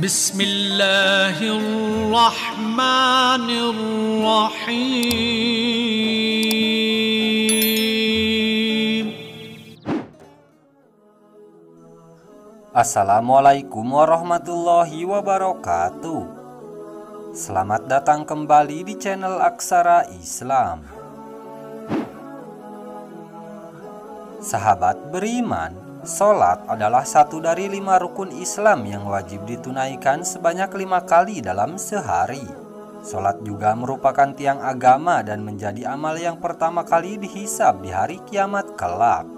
Bismillahirrahmanirrahim. Assalamualaikum warahmatullahi wabarakatuh. Selamat datang kembali di channel Aksara Islam. Sahabat beriman, sholat adalah satu dari 5 rukun Islam yang wajib ditunaikan sebanyak 5 kali dalam sehari. Sholat juga merupakan tiang agama dan menjadi amal yang pertama kali dihisab di hari kiamat kelak.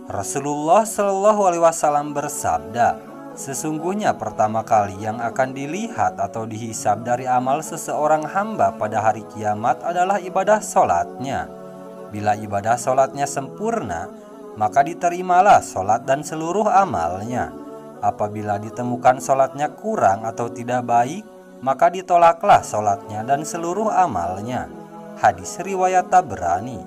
Rasulullah Shallallahu Alaihi Wasallam bersabda, sesungguhnya pertama kali yang akan dilihat atau dihisab dari amal seseorang hamba pada hari kiamat adalah ibadah sholatnya. Bila ibadah sholatnya sempurna, maka diterimalah sholat dan seluruh amalnya. Apabila ditemukan sholatnya kurang atau tidak baik, maka ditolaklah sholatnya dan seluruh amalnya. Hadis riwayat Tabrani.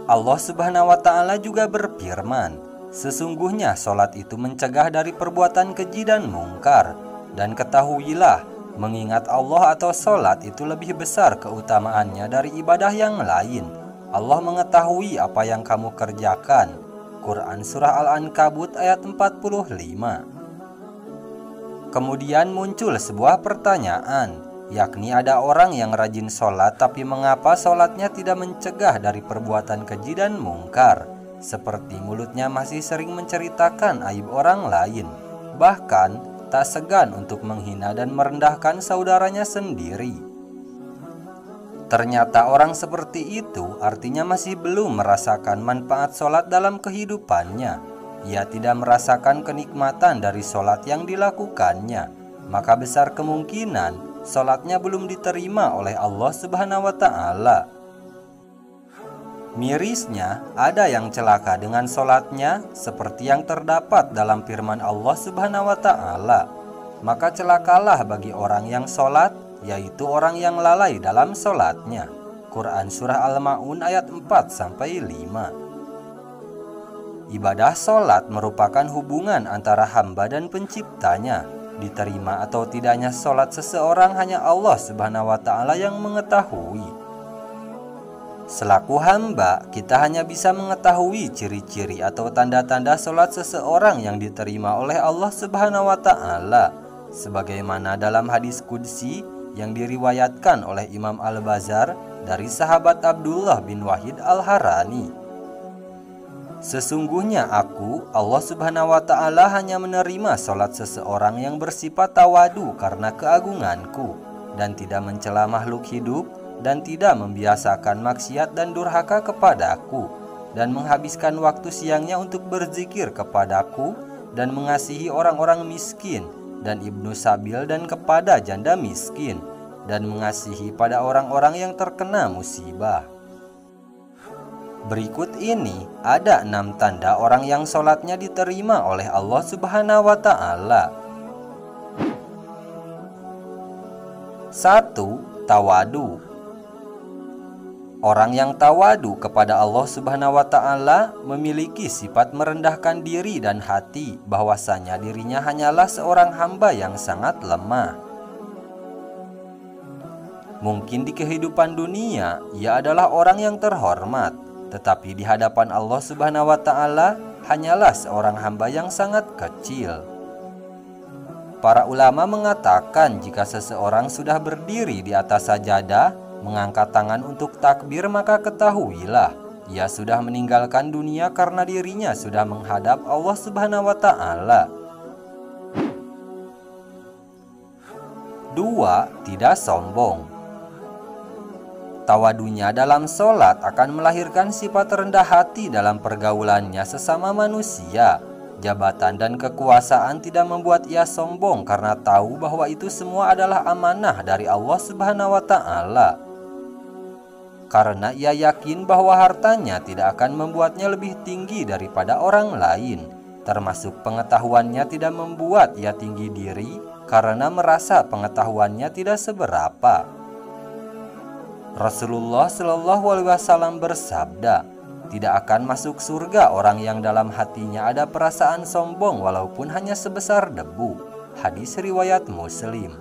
Allah Subhanahu wa Ta'ala juga berfirman, sesungguhnya sholat itu mencegah dari perbuatan keji dan mungkar, dan ketahuilah, mengingat Allah atau sholat itu lebih besar keutamaannya dari ibadah yang lain. Allah mengetahui apa yang kamu kerjakan. Quran Surah Al-Ankabut ayat 45. Kemudian muncul sebuah pertanyaan, yakni ada orang yang rajin sholat tapi mengapa sholatnya tidak mencegah dari perbuatan keji dan mungkar, seperti mulutnya masih sering menceritakan aib orang lain, bahkan tak segan untuk menghina dan merendahkan saudaranya sendiri. Ternyata orang seperti itu artinya masih belum merasakan manfaat sholat dalam kehidupannya. Ia tidak merasakan kenikmatan dari sholat yang dilakukannya, maka besar kemungkinan sholatnya belum diterima oleh Allah Subhanahu wa Ta'ala. Mirisnya, ada yang celaka dengan sholatnya seperti yang terdapat dalam firman Allah Subhanahu wa Ta'ala. Maka celakalah bagi orang yang sholat, yaitu orang yang lalai dalam sholatnya. Quran Surah Al-Ma'un ayat 4-5. Ibadah sholat merupakan hubungan antara hamba dan penciptanya. Diterima atau tidaknya sholat seseorang hanya Allah Subhanahu wa Ta'ala yang mengetahui. Selaku hamba, kita hanya bisa mengetahui ciri-ciri atau tanda-tanda sholat seseorang yang diterima oleh Allah Subhanahu wa Ta'ala, sebagaimana dalam hadis qudsi yang diriwayatkan oleh Imam Al-Bazar dari sahabat Abdullah bin Wahid Al-Harani. Sesungguhnya aku, Allah Subhanahu wa Ta'ala, hanya menerima sholat seseorang yang bersifat tawadu karena keagunganku, dan tidak mencela makhluk hidup, dan tidak membiasakan maksiat dan durhaka kepadaku, dan menghabiskan waktu siangnya untuk berzikir kepadaku, dan mengasihi orang-orang miskin, dan ibnu sabil, dan kepada janda miskin, dan mengasihi pada orang-orang yang terkena musibah. Berikut ini ada 6 tanda orang yang sholatnya diterima oleh Allah Subhanahu wa Ta'ala. 1. Tawadu. Orang yang tawadu kepada Allah Subhanahu wa Ta'ala memiliki sifat merendahkan diri dan hati, bahwasanya dirinya hanyalah seorang hamba yang sangat lemah. Mungkin di kehidupan dunia ia adalah orang yang terhormat, tetapi di hadapan Allah Subhanahu wa Ta'ala hanyalah seorang hamba yang sangat kecil. Para ulama mengatakan jika seseorang sudah berdiri di atas sajadah, mengangkat tangan untuk takbir, maka ketahuilah ia sudah meninggalkan dunia karena dirinya sudah menghadap Allah Subhanahu wa Ta'ala. 2. Tidak sombong. Tawadunya dalam sholat akan melahirkan sifat rendah hati dalam pergaulannya sesama manusia. Jabatan dan kekuasaan tidak membuat ia sombong karena tahu bahwa itu semua adalah amanah dari Allah Subhanahu wa Ta'ala. Karena ia yakin bahwa hartanya tidak akan membuatnya lebih tinggi daripada orang lain, termasuk pengetahuannya tidak membuat ia tinggi diri karena merasa pengetahuannya tidak seberapa. Rasulullah Shallallahu Alaihi Wasallam bersabda, Tidak akan masuk surga orang yang dalam hatinya ada perasaan sombong walaupun hanya sebesar debu. Hadis riwayat Muslim.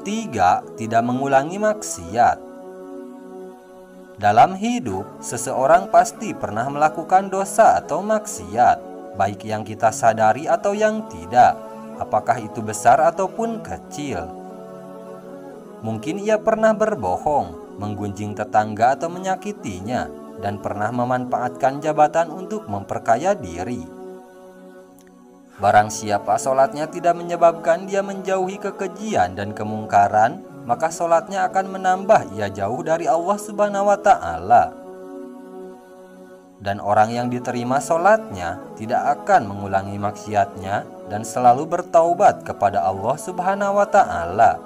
3. Tidak mengulangi maksiat. Dalam hidup, seseorang pasti pernah melakukan dosa atau maksiat, baik yang kita sadari atau yang tidak, apakah itu besar ataupun kecil. Mungkin ia pernah berbohong, menggunjing tetangga atau menyakitinya, dan pernah memanfaatkan jabatan untuk memperkaya diri. Barang siapa sholatnya tidak menyebabkan dia menjauhi kekejian dan kemungkaran, maka sholatnya akan menambah ia jauh dari Allah Subhanahu wa Ta'ala. Dan orang yang diterima sholatnya tidak akan mengulangi maksiatnya dan selalu bertaubat kepada Allah Subhanahu wa Ta'ala.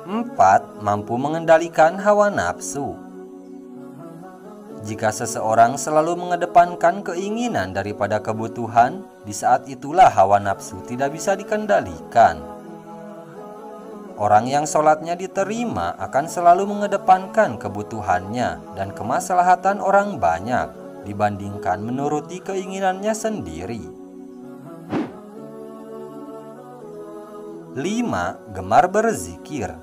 4. Mampu mengendalikan hawa nafsu. Jika seseorang selalu mengedepankan keinginan daripada kebutuhan, di saat itulah hawa nafsu tidak bisa dikendalikan. Orang yang sholatnya diterima akan selalu mengedepankan kebutuhannya dan kemaslahatan orang banyak dibandingkan menuruti keinginannya sendiri. 5. Gemar berzikir.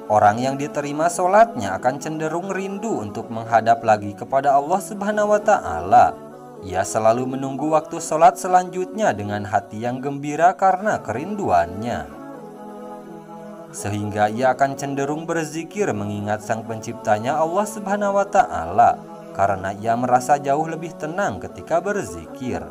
Orang yang diterima sholatnya akan cenderung rindu untuk menghadap lagi kepada Allah Subhanahu wa Ta'ala. Ia selalu menunggu waktu sholat selanjutnya dengan hati yang gembira karena kerinduannya. Sehingga ia akan cenderung berzikir mengingat Sang Penciptanya Allah Subhanahu wa Ta'ala, karena ia merasa jauh lebih tenang ketika berzikir.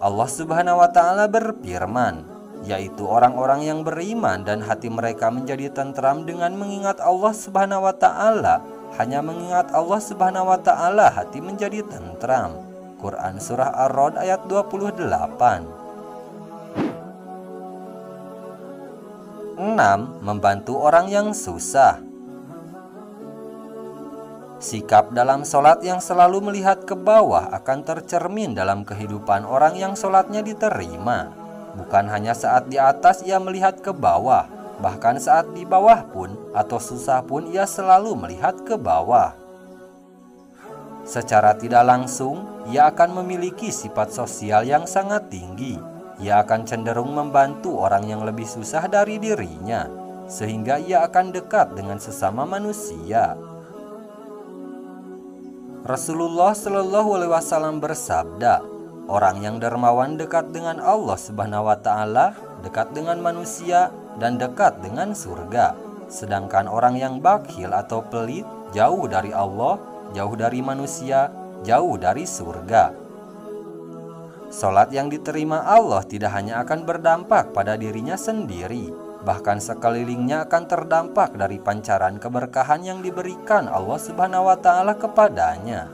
Allah Subhanahu wa Ta'ala berfirman, yaitu orang-orang yang beriman dan hati mereka menjadi tentram dengan mengingat Allah Subhanahu wa Ta'ala. Hanya mengingat Allah Subhanahu wa Ta'ala hati menjadi tentram. Quran Surah Ar-Ra'd ayat 28. 6. Membantu orang yang susah. Sikap dalam sholat yang selalu melihat ke bawah akan tercermin dalam kehidupan orang yang sholatnya diterima. Bukan hanya saat di atas ia melihat ke bawah, bahkan saat di bawah pun atau susah pun ia selalu melihat ke bawah. Secara tidak langsung, ia akan memiliki sifat sosial yang sangat tinggi. Ia akan cenderung membantu orang yang lebih susah dari dirinya, sehingga ia akan dekat dengan sesama manusia. Rasulullah Shallallahu Alaihi Wasallam bersabda, orang yang dermawan dekat dengan Allah Subhanahu wa Ta'ala, dekat dengan manusia, dan dekat dengan surga. Sedangkan orang yang bakhil atau pelit jauh dari Allah, jauh dari manusia, jauh dari surga. Salat yang diterima Allah tidak hanya akan berdampak pada dirinya sendiri, bahkan sekelilingnya akan terdampak dari pancaran keberkahan yang diberikan Allah Subhanahu wa Ta'ala kepadanya.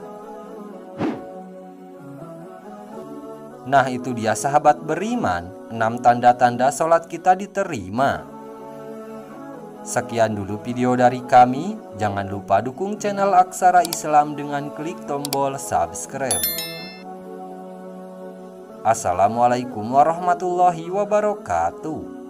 Nah, itu dia sahabat beriman, 6 tanda-tanda sholat kita diterima. Sekian dulu video dari kami. Jangan lupa dukung channel Aksara Islam dengan klik tombol subscribe. Assalamualaikum warahmatullahi wabarakatuh.